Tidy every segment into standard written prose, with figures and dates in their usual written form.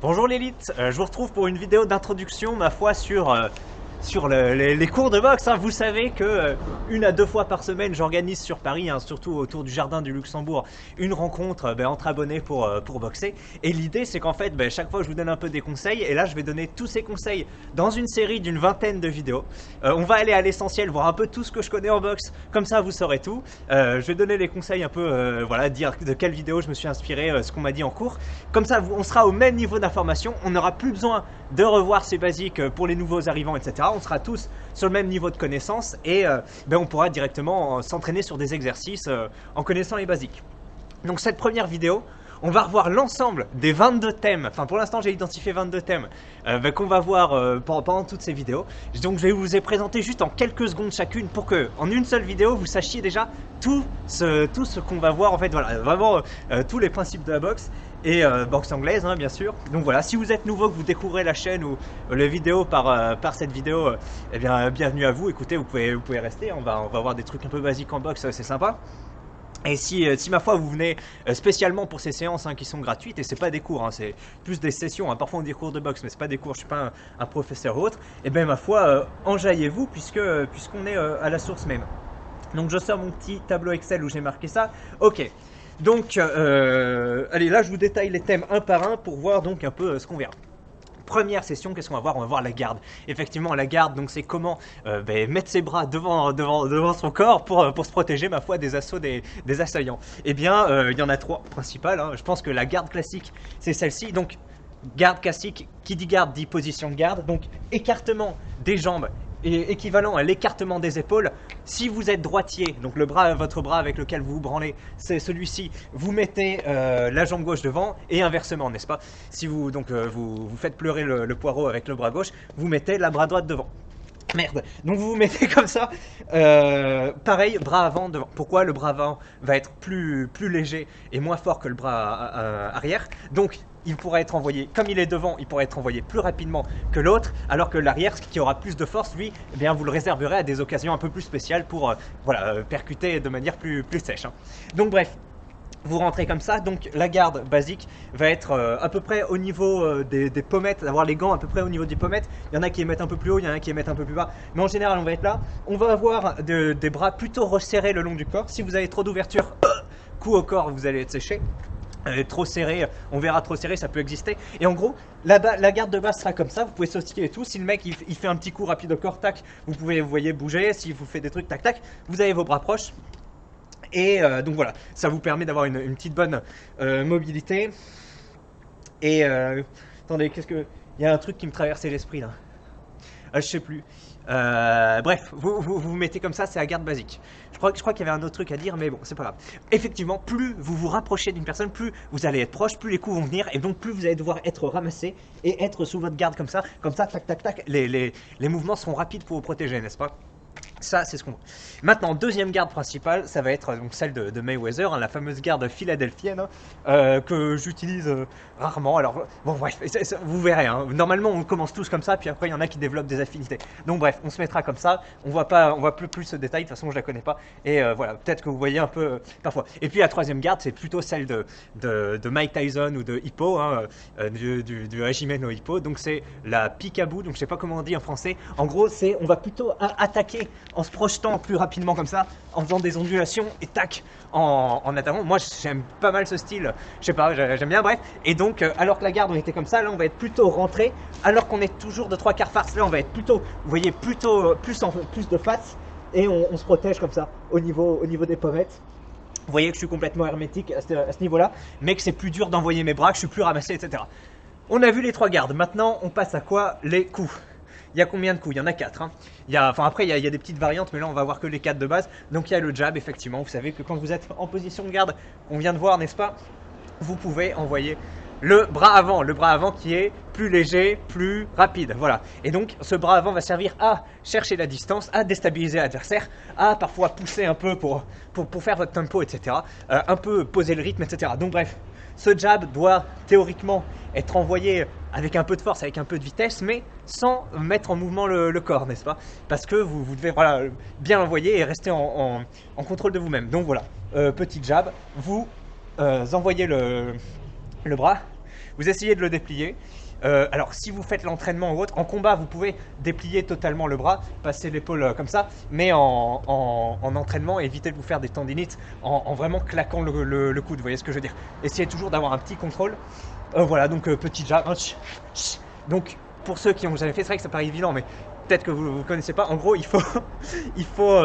Bonjour l'élite, je vous retrouve pour une vidéo d'introduction, ma foi, sur les cours de boxe. Hein. Vous savez que une à deux fois par semaine, j'organise sur Paris, hein, surtout autour du Jardin du Luxembourg, une rencontre entre abonnés pour boxer. Et l'idée, c'est qu'en fait, chaque fois, je vous donne un peu des conseils. Et là, je vais donner tous ces conseils dans une série d'une vingtaine de vidéos. On va aller à l'essentiel, voir un peu tout ce que je connais en boxe. Comme ça, vous saurez tout. Je vais donner les conseils un peu, voilà, dire de quelle vidéo je me suis inspiré, ce qu'on m'a dit en cours. Comme ça, on sera au même niveau d'information. On n'aura plus besoin de revoir ces basiques pour les nouveaux arrivants, etc. On sera tous sur le même niveau de connaissance et on pourra directement s'entraîner sur des exercices en connaissant les basiques. Donc cette première vidéo, on va revoir l'ensemble des 22 thèmes, enfin pour l'instant j'ai identifié 22 thèmes qu'on va voir pendant toutes ces vidéos. Donc je vais vous les présenter juste en quelques secondes chacune pour que en une seule vidéo vous sachiez déjà tout ce qu'on va voir, en fait voilà, vraiment tous les principes de la boxe et boxe anglaise, hein, bien sûr. Donc voilà, si vous êtes nouveau, que vous découvrez la chaîne ou les vidéos par cette vidéo, eh bien bienvenue à vous. Écoutez, vous pouvez rester, on va voir des trucs un peu basiques en boxe, c'est sympa. Et si ma foi vous venez spécialement pour ces séances, hein, qui sont gratuites, et c'est pas des cours, hein, c'est plus des sessions, hein, parfois on dit cours de boxe mais c'est pas des cours, je suis pas un professeur ou autre, et bien ma foi enjaillez-vous puisqu'on est à la source même. Donc je sors mon petit tableau Excel où j'ai marqué ça. Ok, donc allez, là je vous détaille les thèmes un par un pour voir donc un peu ce qu'on verra. Première session, qu'est-ce qu'on va voir? On va voir la garde. Effectivement, la garde, donc c'est comment mettre ses bras devant son corps pour se protéger, ma foi, des assauts des assaillants. Eh bien, il y en a trois principales. Hein. Je pense que la garde classique, c'est celle-ci. Donc, garde classique, qui dit garde dit position de garde. Donc, écartement des jambes et équivalent à l'écartement des épaules. Si vous êtes droitier, donc votre bras avec lequel vous vous branlez, c'est celui-ci, vous mettez la jambe gauche devant et inversement, n'est-ce pas? Si vous vous faites pleurer le poireau avec le bras gauche, vous mettez la bras droite devant. Merde. Donc vous vous mettez comme ça, pareil, bras avant devant. Pourquoi? Le bras avant va être plus léger et moins fort que le bras arrière. Donc il pourra être envoyé, comme il est devant, il pourra être envoyé plus rapidement que l'autre, alors que l'arrière, qui aura plus de force, lui, eh bien, vous le réserverez à des occasions un peu plus spéciales pour percuter de manière plus sèche. Hein. Donc bref, vous rentrez comme ça, donc la garde basique va être à peu près au niveau des pommettes, d'avoir les gants à peu près au niveau des pommettes. Il y en a qui les mettent un peu plus haut, il y en a qui les mettent un peu plus bas, mais en général on va être là. On va avoir des bras plutôt resserrés le long du corps. Si vous avez trop d'ouverture, coup au corps, vous allez être séché. Trop serré, on verra, trop serré, ça peut exister. Et en gros, la garde de base sera comme ça, vous pouvez sautiller et tout. Si le mec il fait un petit coup rapide au corps, tac, vous voyez, bouger. Si vous faites des trucs, tac, tac, vous avez vos bras proches. Et donc voilà, ça vous permet d'avoir une petite bonne mobilité. Et attendez, il y a un truc qui me traversait l'esprit là. Je sais plus. Bref, vous mettez comme ça, c'est la garde basique. Je crois qu'il y avait un autre truc à dire, mais bon, c'est pas grave. Effectivement, plus vous vous rapprochez d'une personne, plus vous allez être proche, plus les coups vont venir, et donc plus vous allez devoir être ramassé et être sous votre garde comme ça, tac, tac, tac. Les mouvements seront rapides pour vous protéger, n'est-ce pas? Ça, c'est ce qu'on voit. Maintenant, deuxième garde principale, ça va être donc celle de Mayweather, hein, la fameuse garde philadelphienne, hein, que j'utilise rarement. Alors, bon, bref, vous verrez. Hein, normalement, on commence tous comme ça, puis après, il y en a qui développent des affinités. Donc, bref, on se mettra comme ça. On voit plus ce détail. De toute façon, je la connais pas. Et voilà, peut-être que vous voyez un peu parfois. Et puis, la troisième garde, c'est plutôt celle de Mike Tyson ou de Hippo, hein, du régime no Hippo. Donc, c'est la peekaboo. Donc, je sais pas comment on dit en français. En gros, on va plutôt attaquer en se projetant plus rapidement comme ça, en faisant des ondulations et tac, en attaquant. Moi j'aime pas mal ce style, je sais pas, j'aime bien, bref. Et donc alors que la garde on était comme ça, là on va être plutôt rentré, alors qu'on est toujours de 3/4 farce, là on va être plutôt, vous voyez, plus de face, et on se protège comme ça, au niveau des pommettes. Vous voyez que je suis complètement hermétique à ce niveau-là, mais que c'est plus dur d'envoyer mes bras, que je suis plus ramassé, etc. On a vu les trois gardes, maintenant on passe à quoi? Les coups. Il y a combien de coups? Il y en a 4. Hein. Après, il y a des petites variantes, mais là, on va voir que les 4 de base. Donc, il y a le jab, effectivement. Vous savez que quand vous êtes en position de garde, on vient de voir, n'est-ce pas? Vous pouvez envoyer le bras avant qui est plus léger, plus rapide. Voilà. Et donc, ce bras avant va servir à chercher la distance, à déstabiliser l'adversaire, à parfois pousser un peu pour faire votre tempo, etc. Un peu poser le rythme, etc. Donc, bref. Ce jab doit théoriquement être envoyé avec un peu de force, avec un peu de vitesse, mais sans mettre en mouvement le corps, n'est-ce pas? Parce que vous devez bien l'envoyer et rester en contrôle de vous-même. Donc voilà, petit jab, vous envoyez le bras, Vous essayez de le déplier. Alors si vous faites l'entraînement ou autre, en combat vous pouvez déplier totalement le bras, passer l'épaule comme ça, mais en entraînement, évitez de vous faire des tendinites en vraiment claquant le coude, vous voyez ce que je veux dire. Essayez toujours d'avoir un petit contrôle. Voilà, donc petit jab. Donc pour ceux qui ont jamais fait, c'est vrai que ça paraît évident, mais peut-être que vous ne connaissez pas. En gros, il faut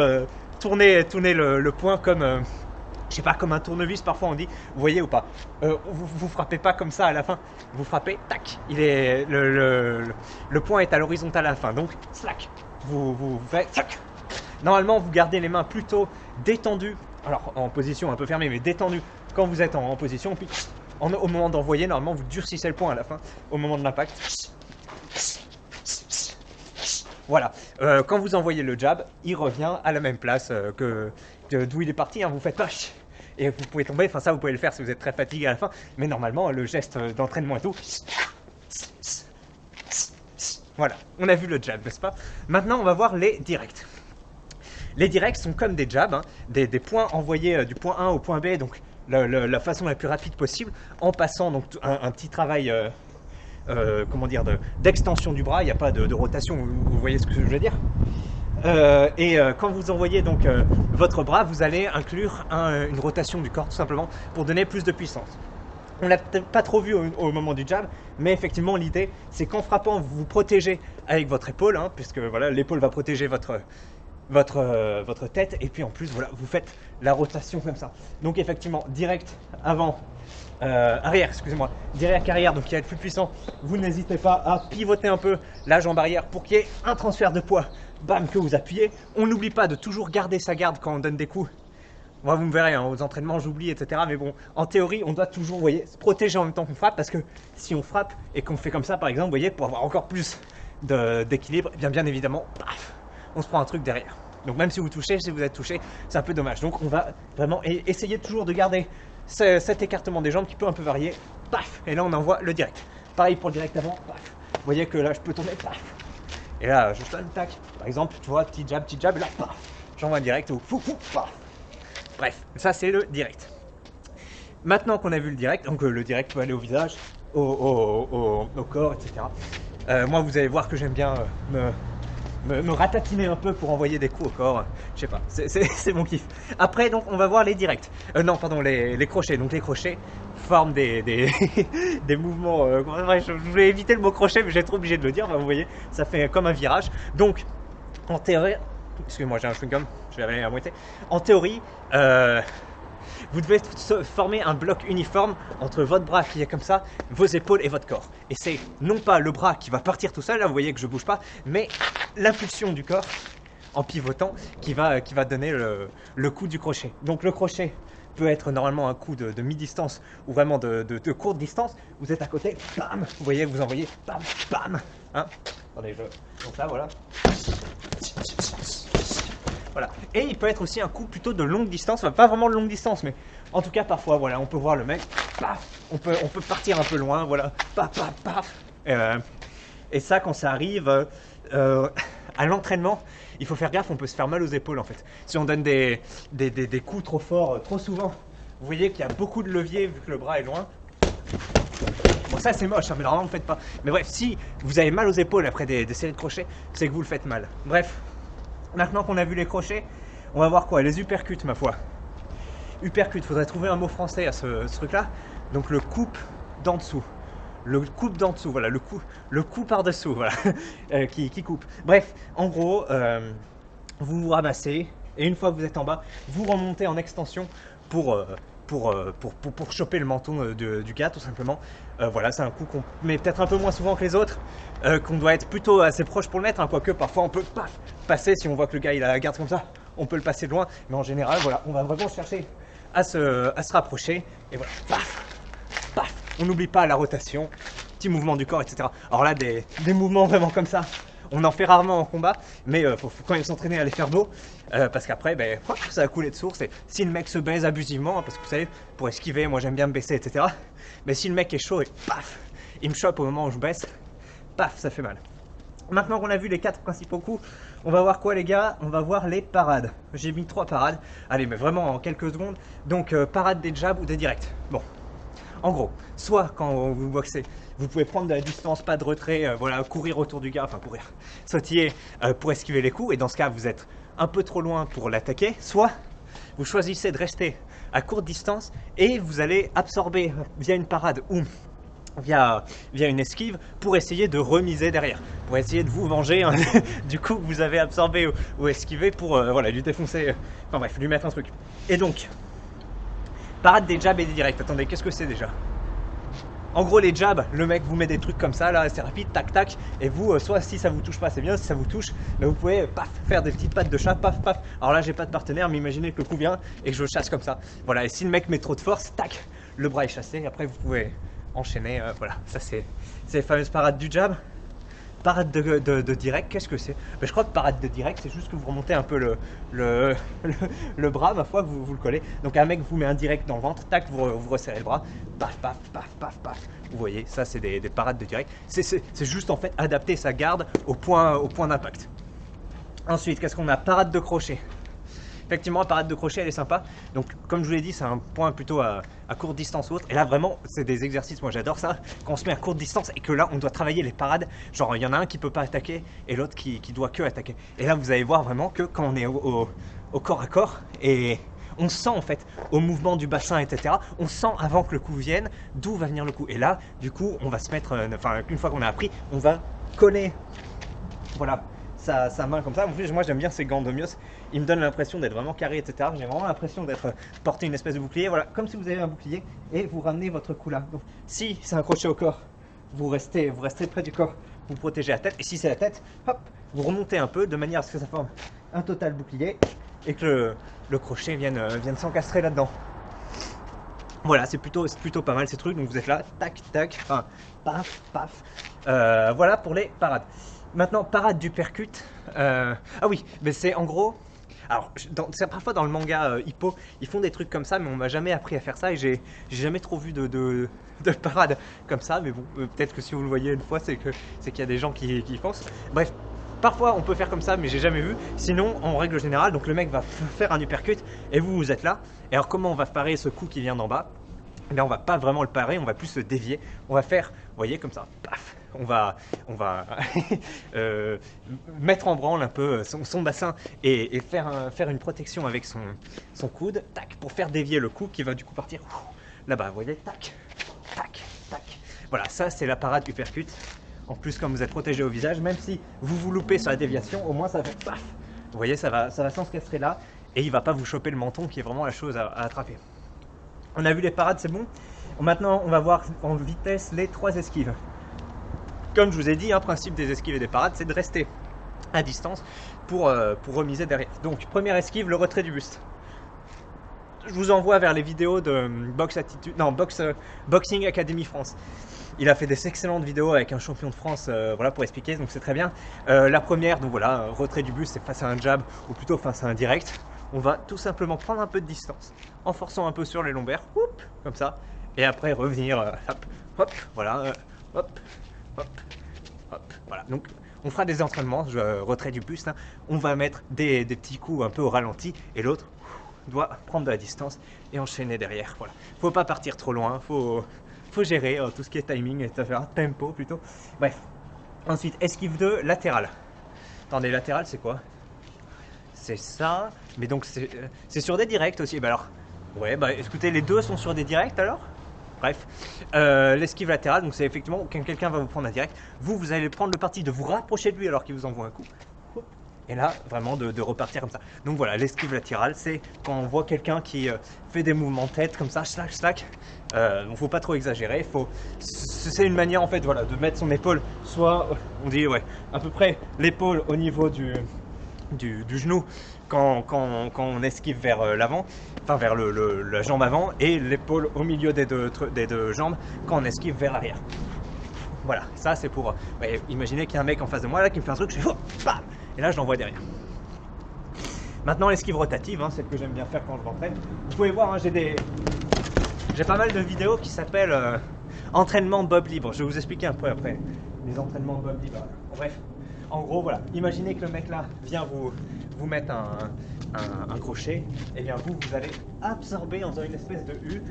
tourner le poing comme... je sais pas, comme un tournevis parfois on dit, vous voyez ou pas. Vous frappez pas comme ça à la fin, vous frappez, tac, le point est à l'horizontale à la fin, donc slack, vous faites, tac. Normalement vous gardez les mains plutôt détendues, alors en position un peu fermée mais détendues quand vous êtes en position, puis au moment d'envoyer, normalement vous durcissez le point à la fin, au moment de l'impact. Voilà, quand vous envoyez le jab, il revient à la même place d'où il est parti, hein. Vous faites pas et vous pouvez tomber, enfin ça vous pouvez le faire si vous êtes très fatigué à la fin, mais normalement le geste d'entraînement et tout, voilà, on a vu le jab, n'est-ce pas? Maintenant on va voir les directs. Les directs sont comme des jabs, hein, des points envoyés du point A au point B, donc la façon la plus rapide possible, en passant donc un petit travail comment dire, d'extension du bras, il n'y a pas de rotation, vous voyez ce que je veux dire. Quand vous envoyez donc votre bras, vous allez inclure une rotation du corps tout simplement pour donner plus de puissance. On l'a peut-être pas trop vu au moment du jab, mais effectivement l'idée c'est qu'en frappant vous vous protégez avec votre épaule, hein, puisque voilà, l'épaule va protéger votre tête, et puis en plus voilà, vous faites la rotation comme ça. Donc effectivement direct avant, arrière, excusez-moi, direct arrière, donc qui va être plus puissant. Vous n'hésitez pas à pivoter un peu la jambe arrière pour qu'il y ait un transfert de poids, bam, que vous appuyez. On n'oublie pas de toujours garder sa garde quand on donne des coups. Moi, vous me verrez, hein, aux entraînements j'oublie, etc. Mais bon, en théorie, on doit toujours, vous voyez, se protéger en même temps qu'on frappe, parce que si on frappe et qu'on fait comme ça, par exemple, vous voyez, pour avoir encore plus d'équilibre, bien évidemment, paf, on se prend un truc derrière. Donc même si vous touchez, si vous êtes touché, c'est un peu dommage. Donc on va vraiment essayer toujours de garder cet écartement des jambes qui peut un peu varier, paf, et là on envoie le direct. Pareil pour le direct avant, paf. Vous voyez que là je peux tourner, paf. Et là je donne, tac. Par exemple, tu vois, petit jab, et là, paf. J'envoie un direct ou paf. Bref, ça c'est le direct. Maintenant qu'on a vu le direct, donc le direct peut aller au visage, au corps, etc. Moi vous allez voir que j'aime bien me ratatiner un peu pour envoyer des coups au corps, je sais pas, c'est mon kiff. Après donc on va voir les directs, non pardon, les crochets. Donc les crochets forment des mouvements, je voulais éviter le mot crochet mais j'ai trop obligé de le dire, vous voyez, ça fait comme un virage. Donc en théorie, excusez-moi j'ai un chewing-gum, je vais avaler à moitié. En théorie, vous devez former un bloc uniforme entre votre bras qui est comme ça, vos épaules et votre corps. Et c'est non pas le bras qui va partir tout seul, là vous voyez que je bouge pas, mais l'impulsion du corps en pivotant qui va donner le coup du crochet. Donc le crochet peut être normalement un coup de mi-distance ou vraiment de courte distance. Vous êtes à côté, bam, vous voyez que vous envoyez, bam, bam. Hein, attendez, donc là voilà. Voilà. Et il peut être aussi un coup plutôt de longue distance, enfin pas vraiment de longue distance, mais en tout cas parfois, voilà, on peut voir le mec, paf, on peut partir un peu loin, voilà, paf, paf, paf. Et ça, quand ça arrive à l'entraînement, il faut faire gaffe, on peut se faire mal aux épaules en fait. Si on donne des coups trop forts, trop souvent, vous voyez qu'il y a beaucoup de levier vu que le bras est loin. Bon ça c'est moche, hein, mais normalement ne le faites pas. Mais bref, si vous avez mal aux épaules après des séries de crochets, c'est que vous le faites mal. Bref. Maintenant qu'on a vu les crochets, on va voir quoi? Les uppercuts, ma foi. Uppercut, faudrait trouver un mot français à ce truc-là. Donc le coupe d'en dessous. Le coupe d'en dessous, voilà, le coup par-dessous, voilà, qui coupe. Bref, en gros, vous vous ramassez, et une fois que vous êtes en bas, vous remontez en extension pour choper le menton du gars, tout simplement. Voilà, c'est un coup qu'on met peut-être un peu moins souvent que les autres, qu'on doit être plutôt assez proche pour le mettre, hein, quoique parfois on peut passer, si on voit que le gars il a la garde comme ça, on peut le passer de loin, mais en général, voilà, on va vraiment chercher à se rapprocher, et voilà, paf, paf, on n'oublie pas la rotation, petit mouvement du corps, etc. Alors là, des mouvements vraiment comme ça, on en fait rarement en combat, mais faut quand même s'entraîner à les faire beaux, parce qu'après, ça va couler de source. Et si le mec se baise abusivement, hein, parce que vous savez, pour esquiver, moi j'aime bien me baisser, etc. Mais si le mec est chaud et paf, il me chope au moment où je baisse, paf, ça fait mal. Maintenant qu'on a vu les 4 principaux coups, on va voir quoi les gars? On va voir les parades. J'ai mis 3 parades, allez, mais vraiment en quelques secondes. Donc parade des jabs ou des directs. Bon, En gros, soit quand vous boxez, vous pouvez prendre de la distance, pas de retrait, voilà, courir autour du gars, enfin courir, sautiller pour esquiver les coups, et dans ce cas, vous êtes un peu trop loin pour l'attaquer, soit vous choisissez de rester à courte distance et vous allez absorber via une parade ou via une esquive pour essayer de remiser derrière, pour essayer de vous venger hein, du coup que vous avez absorbé ou esquivé pour voilà, lui défoncer, enfin bref, lui mettre un truc. Et donc, parade des jabs et des directs. Attendez, qu'est-ce que c'est déjà? En gros, les jabs, le mec vous met des trucs comme ça, là, c'est rapide, tac, tac, et vous, soit si ça vous touche pas, c'est bien, si ça vous touche, là, vous pouvez, paf, faire des petites pattes de chat, paf, paf. Alors là, j'ai pas de partenaire, mais imaginez que le coup vient et que je chasse comme ça. Voilà, et si le mec met trop de force, tac, le bras est chassé, et après, vous pouvez enchaîner, voilà. Ça, c'est les fameuses parades du jab. Parade de direct, qu'est-ce que c'est? Je crois que parade de direct, c'est juste que vous remontez un peu le bras, ma foi, vous le collez. Donc un mec vous met un direct dans le ventre, tac, vous resserrez le bras, paf, paf, paf, paf, paf. Vous voyez, ça c'est des parades de direct. C'est juste en fait adapter sa garde au point d'impact. Ensuite, qu'est-ce qu'on a? Parade de crochet. Effectivement, la parade de crochet, elle est sympa. Donc, comme je vous l'ai dit, c'est un point plutôt à courte distance ou autre. Et là, vraiment, c'est des exercices, moi j'adore ça. Quand on se met à courte distance et que là, on doit travailler les parades. Genre, il y en a un qui peut pas attaquer et l'autre qui doit que attaquer. Et là, vous allez voir vraiment que quand on est au corps à corps et on sent en fait au mouvement du bassin, etc. On sent avant que le coup vienne d'où va venir le coup. Et là, du coup, on va se mettre, enfin, une fois qu'on a appris, on va coller. Voilà. Sa main comme ça. En plus, moi j'aime bien ces gants de Mios. Ils me donnent l'impression d'être vraiment carré, etc. J'ai vraiment l'impression d'être porté une espèce de bouclier. Voilà, comme si vous avez un bouclier et vous ramenez votre coup là. Donc, si c'est un crochet au corps, vous restez près du corps, vous protégez la tête. Et si c'est la tête, hop, vous remontez un peu de manière à ce que ça forme un total bouclier et que le crochet vienne s'encastrer là-dedans. Voilà, c'est plutôt pas mal ces trucs. Donc vous êtes là, tac, tac, enfin, paf, paf. Voilà pour les parades. Maintenant, parade du percute. Ah oui, mais c'est en gros. Alors, parfois dans le manga Hippo, ils font des trucs comme ça, mais on m'a jamais appris à faire ça et j'ai jamais trop vu de parade comme ça. Mais bon, peut-être que si vous le voyez une fois, c'est qu'il y a des gens qui y pensent. Bref, parfois on peut faire comme ça, mais j'ai jamais vu. Sinon, en règle générale, donc le mec va faire un uppercut et vous êtes là. Et alors, comment on va parer ce coup qui vient d'en bas? Eh bien, on va pas vraiment le parer, on va plus se dévier. On va faire, vous voyez, comme ça, paf. On va mettre en branle un peu son bassin et faire une protection avec son coude, tac, pour faire dévier le coup qui va du coup partir là-bas. Vous voyez, tac, tac, tac. Voilà, ça c'est la parade uppercut. En plus, comme vous êtes protégé au visage, même si vous loupez sur la déviation, au moins ça fait paf. Vous voyez, ça va s'encastrer là et il va pas vous choper le menton qui est vraiment la chose à attraper. On a vu les parades, c'est bon. Maintenant, on va voir en vitesse les 3 esquives. Comme je vous ai dit, un principe des esquives et des parades, c'est de rester à distance pour remiser derrière. Donc, première esquive, le retrait du buste. Je vous envoie vers les vidéos de Boxing Academy France. Il a fait des excellentes vidéos avec un champion de France voilà, pour expliquer, donc c'est très bien. La première, donc voilà, retrait du buste, c'est face à un jab, ou plutôt face à un direct. On va tout simplement prendre un peu de distance, en forçant un peu sur les lombaires, hop, comme ça, et après revenir, hop, hop, voilà, hop, hop, hop, voilà. Donc on fera des entraînements, retrait du buste, hein. On va mettre des petits coups un peu au ralenti, et l'autre doit prendre de la distance et enchaîner derrière. Voilà. Faut pas partir trop loin, faut gérer tout ce qui est timing, etc. Tempo plutôt. Bref. Ensuite, esquive 2, latéral. Attendez, latéral c'est quoi? C'est ça, mais donc c'est sur des directs aussi. Bah alors, ouais, bah écoutez, les deux sont sur des directs alors. Bref, l'esquive latérale, donc c'est effectivement quand quelqu'un va vous prendre un direct, vous allez prendre le parti de vous rapprocher de lui alors qu'il vous envoie un coup. Et là, vraiment de repartir comme ça. Donc voilà, l'esquive latérale, c'est quand on voit quelqu'un qui fait des mouvements de tête comme ça, slack, slack. Donc faut pas trop exagérer. C'est une manière en fait, voilà, de mettre son épaule, soit on dit ouais, à peu près l'épaule au niveau du genou quand on esquive vers l'avant, enfin vers la jambe avant, et l'épaule au milieu des deux jambes quand on esquive vers l'arrière. Voilà, ça c'est pour... Ouais, imaginez qu'il y a un mec en face de moi là qui me fait un truc, je fais oh, bam, et là je l'envoie derrière. Maintenant l'esquive rotative, hein, celle que j'aime bien faire quand je m'entraîne. Vous pouvez voir, hein, j'ai pas mal de vidéos qui s'appellent entraînement bob libre. Je vais vous expliquer un peu après les entraînements bob libre. Bref, En gros, voilà, imaginez que le mec là vient vous mettre un crochet, et bien vous allez absorber en faisant une espèce de U,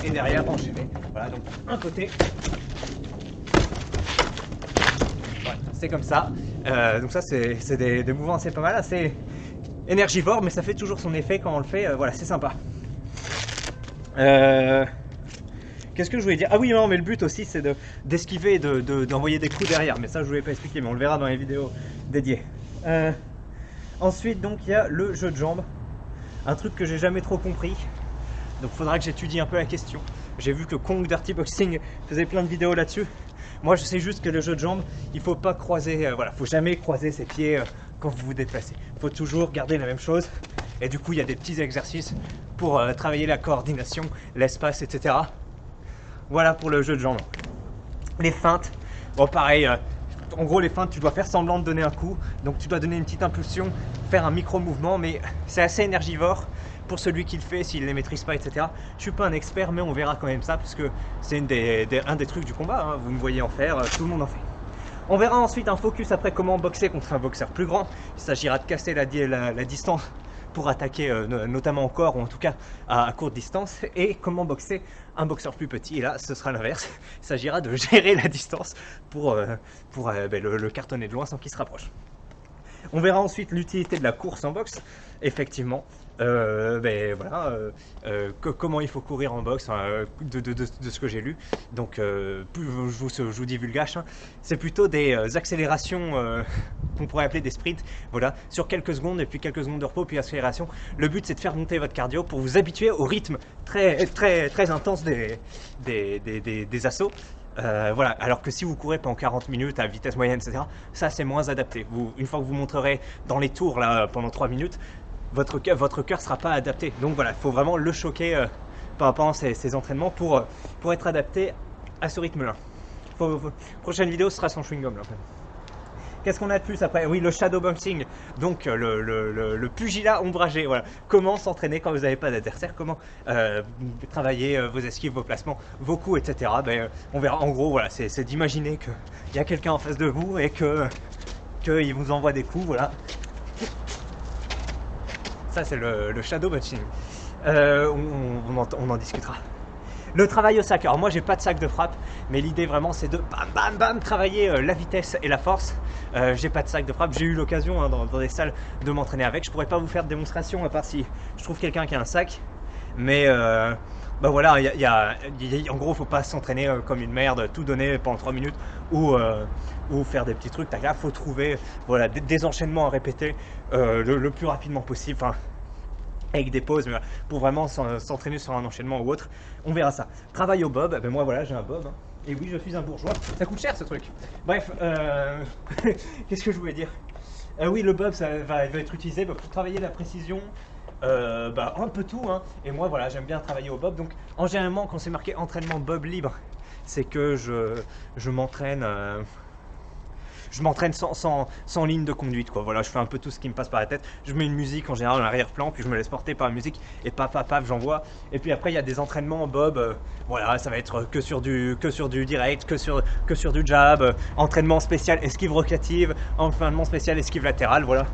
et derrière enchaîner. Voilà, donc un côté. Voilà, c'est comme ça. Donc ça, c'est des mouvements assez pas mal, assez énergivores, mais ça fait toujours son effet quand on le fait. Voilà, c'est sympa. Qu'est-ce que je voulais dire? Ah oui, non, mais le but aussi, c'est d'esquiver et d'envoyer des coups derrière. Mais ça, je ne voulais pas expliquer, mais on le verra dans les vidéos dédiées. Ensuite, donc, il y a le jeu de jambes. Un truc que j'ai jamais trop compris. Donc, il faudra que j'étudie un peu la question. J'ai vu que Kong Dirty Boxing faisait plein de vidéos là-dessus. Moi, je sais juste que le jeu de jambes, il faut pas croiser, voilà, faut jamais croiser ses pieds quand vous vous déplacez. Il faut toujours garder la même chose. Et du coup, il y a des petits exercices pour travailler la coordination, l'espace, etc. Voilà pour le jeu de jambes. Les feintes, bon pareil, en gros les feintes, tu dois faire semblant de donner un coup, donc tu dois donner une petite impulsion, faire un micro-mouvement, mais c'est assez énergivore pour celui qui le fait, s'il ne les maîtrise pas, etc. Je suis pas un expert, mais on verra quand même ça, parce que c'est un des trucs du combat, hein. Vous me voyez en faire, tout le monde en fait. On verra ensuite un focus après comment boxer contre un boxeur plus grand. Il s'agira de casser la distance pour attaquer notamment au corps, ou en tout cas à courte distance, et comment boxer un boxeur plus petit. Et là, ce sera l'inverse. Il s'agira de gérer la distance pour le cartonner de loin sans qu'il se rapproche. On verra ensuite l'utilité de la course en boxe, effectivement. Comment il faut courir en boxe, de ce que j'ai lu. Donc, je vous divulgage, hein. C'est plutôt des accélérations qu'on pourrait appeler des sprints. Voilà, sur quelques secondes, et puis quelques secondes de repos, puis accélération. Le but, c'est de faire monter votre cardio pour vous habituer au rythme très intense des assauts. Voilà, alors que si vous courez pendant 40 minutes à vitesse moyenne, etc., ça c'est moins adapté. Une fois que vous monterez dans les tours là, pendant 3 minutes, votre cœur ne sera pas adapté. Donc voilà, il faut vraiment le choquer pendant ces entraînements pour être adapté à ce rythme-là. Prochaine vidéo sera sans chewing-gum là. Qu'est-ce qu'on a de plus après? Oui, le shadowboxing, donc le pugilat ombragé. Voilà. Comment s'entraîner quand vous n'avez pas d'adversaire, comment travailler vos esquives, vos placements, vos coups, etc. On verra. En gros, voilà, c'est d'imaginer qu'il y a quelqu'un en face de vous et qu'il vous envoie des coups. Voilà. Ça, c'est le shadowboxing. On en discutera. Le travail au sac. Alors moi j'ai pas de sac de frappe, mais l'idée vraiment c'est de bam bam bam travailler la vitesse et la force. J'ai pas de sac de frappe, j'ai eu l'occasion dans des salles de m'entraîner avec. Je pourrais pas vous faire de démonstration à part si je trouve quelqu'un qui a un sac. Mais voilà, en gros faut pas s'entraîner comme une merde, tout donner pendant 3 minutes ou faire des petits trucs. Là faut trouver voilà, des enchaînements à répéter le plus rapidement possible. Enfin, avec des pauses, mais pour vraiment s'entraîner sur un enchaînement ou autre. On verra ça. Travail au bob, moi voilà, j'ai un bob. Hein. Et oui, je suis un bourgeois. Ça coûte cher ce truc. Bref, qu'est-ce que je voulais dire? Oui, le bob, ça va être utilisé pour travailler la précision. Un peu tout. Hein. Et moi, voilà, j'aime bien travailler au bob. Donc, en généralement, quand c'est marqué entraînement bob libre, c'est que je m'entraîne. Je m'entraîne sans ligne de conduite, quoi. Voilà, je fais un peu tout ce qui me passe par la tête. Je mets une musique en général en arrière-plan, puis je me laisse porter par la musique et paf, j'envoie. Et puis après, il y a des entraînements en bob. Voilà, ça va être que sur du direct, que sur du jab, entraînement spécial esquive rotative, entraînement spécial esquive latérale, voilà.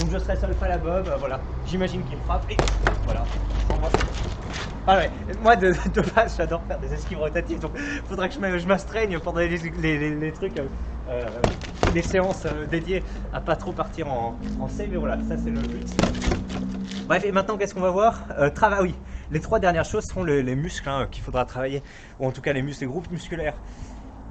Donc je serai seul pas la bob, voilà. J'imagine qu'il me frappe et voilà. Ah ouais, moi de base j'adore faire des esquives rotatives, donc faudra que je m'astreigne pendant les trucs, les séances dédiées à pas trop partir en C, mais voilà, ça c'est le but. Bref, et maintenant qu'est-ce qu'on va voir? Oui, les 3 dernières choses sont les muscles hein, qu'il faudra travailler, ou en tout cas les groupes musculaires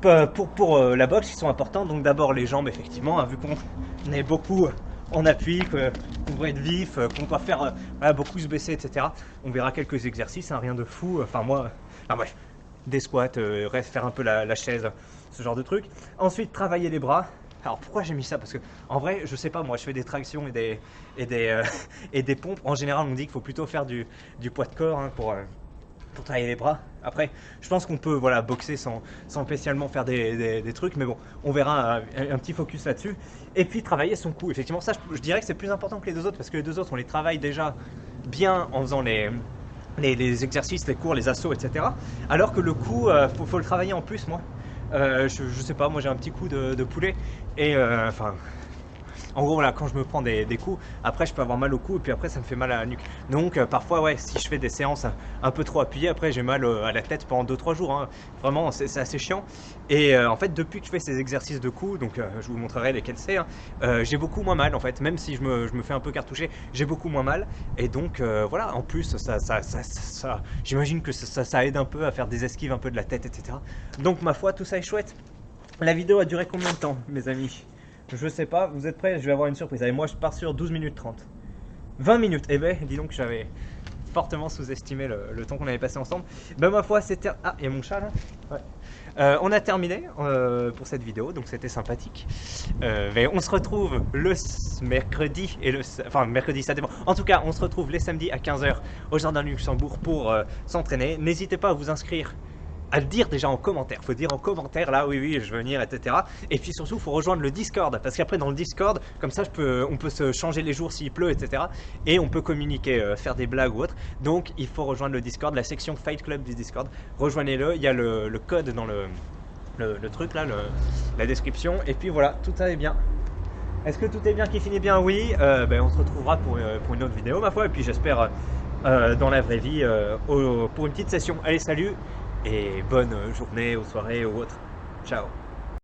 pour la boxe qui sont importants. Donc d'abord les jambes effectivement, hein, vu qu'on est beaucoup en appui, qu'on doit être vif, qu'on doit faire beaucoup se baisser, etc. On verra quelques exercices, hein, rien de fou. Enfin moi, bref, des squats, faire un peu la chaise, ce genre de truc. Ensuite, travailler les bras. Alors pourquoi j'ai mis ça? Parce que en vrai, je sais pas, moi je fais des tractions et des pompes. En général, on dit qu'il faut plutôt faire du poids de corps hein, pour travailler les bras. Après, je pense qu'on peut boxer sans spécialement faire des trucs, mais bon, on verra un petit focus là-dessus. Et puis travailler son cou. Effectivement, ça, je dirais que c'est plus important que les 2 autres, parce que les 2 autres, on les travaille déjà bien en faisant les exercices, les cours, les assauts, etc. Alors que le cou, faut le travailler en plus, moi. Je sais pas, moi j'ai un petit coup de poulet et enfin. En gros, voilà, quand je me prends des coups, après je peux avoir mal au cou et puis après ça me fait mal à la nuque. Donc parfois, ouais, si je fais des séances un peu trop appuyées, après j'ai mal à la tête pendant 2-3 jours, hein. Vraiment, c'est assez chiant. Et en fait, depuis que je fais ces exercices de coups, donc je vous montrerai lesquels c'est, hein, j'ai beaucoup moins mal en fait. Même si je me fais un peu cartoucher, j'ai beaucoup moins mal. Et donc voilà, en plus, j'imagine que ça aide un peu à faire des esquives un peu de la tête, etc. Donc ma foi, tout ça est chouette. La vidéo a duré combien de temps, mes amis? Je sais pas, vous êtes prêts? Je vais avoir une surprise. Allez, moi je pars sur 12 minutes 30. 20 minutes, eh ben, dis donc que j'avais fortement sous-estimé le temps qu'on avait passé ensemble. Ben ma foi, c'était... Ah, il y a mon chat là. Ouais. On a terminé pour cette vidéo, donc c'était sympathique. Mais on se retrouve le mercredi et enfin mercredi ça dépend. En tout cas, on se retrouve les samedis à 15h au Jardin du Luxembourg pour s'entraîner. N'hésitez pas à vous inscrire, à le dire déjà en commentaire. Faut dire en commentaire là, oui, oui, je veux venir, etc. Et puis surtout, faut rejoindre le Discord parce qu'après dans le Discord, comme ça, on peut se changer les jours s'il pleut, etc. Et on peut communiquer, faire des blagues ou autre. Donc, il faut rejoindre le Discord, la section Fight Club du Discord. Rejoignez-le. Il y a le code dans le truc là, la description. Et puis voilà, tout est bien. Est-ce que tout est bien qui finit bien? Oui. Ben, on se retrouvera pour une autre vidéo, ma foi. Et puis j'espère dans la vraie vie pour une petite session. Allez, salut! Et bonne journée ou soirée ou autre. Ciao.